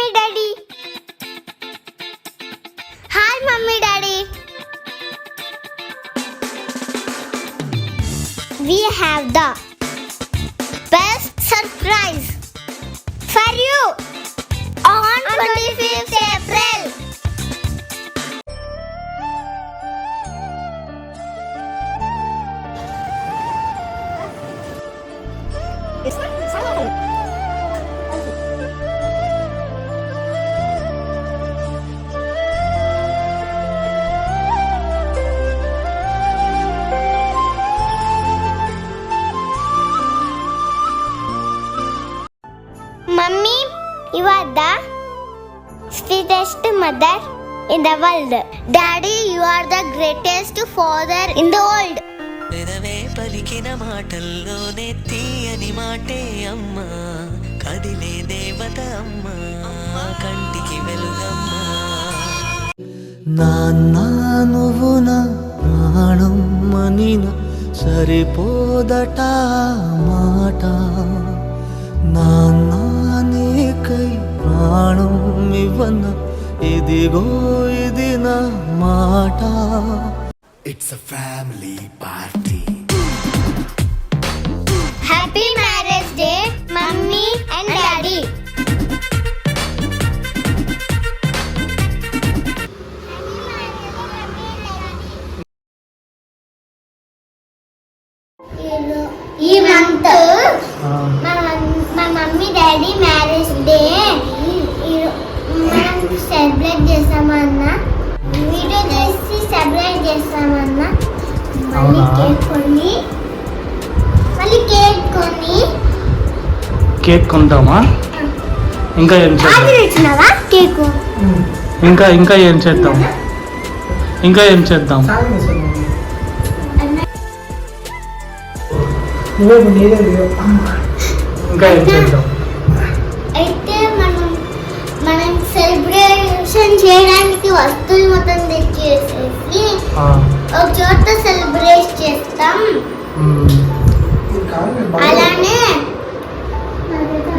Mummy daddy. Hi mummy daddy. We have the best surprise for you on 25th April. Mummy, you are the sweetest mother in the world. Daddy, you are the greatest father in the world. పెదవే పలికిన మాటల్లోనే తీయని మాటే అమ్మా, కదిలే దేవత అమ్మా, కంటికి వెలుగమ్మా. నాన్న నువ్వు నా ప్రాణం మనిన సరిపోదట మాట, నాన్న నీకై ప్రాణం ఇవ్వన ఇదిగో ఇది నా మాట. It's a family party. Happy marriage day, Mummy and Daddy. ఈ మంత్ మా మమ్మీ డాడీ మ్యారేజ్ డే మనం సెలబ్రేట్ చేస్తామన్నా, వీడియో చేసి సెలబ్రేట్ చేస్తామన్నా. మళ్ళీ కేక్ కొంటామా? ఇంకా ఏం చేద్దాం? కేక్ ఇంకా ఏం చేద్దాం? ఇంకా ఏం చేద్దాం? ఇంకా ఏం చేద్దాం? అయితే మనం సెలబ్రేషన్ చేయడానికి వస్తువులు మొత్తం తెచ్చేసేసి ఒక చోట సెలబ్రేట్ చేస్తాం. అలానే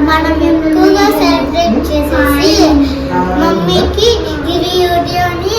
మనం ఎక్కువగా సెలబ్రేట్ చేసేసి మమ్మీకి ఈ వీడియోని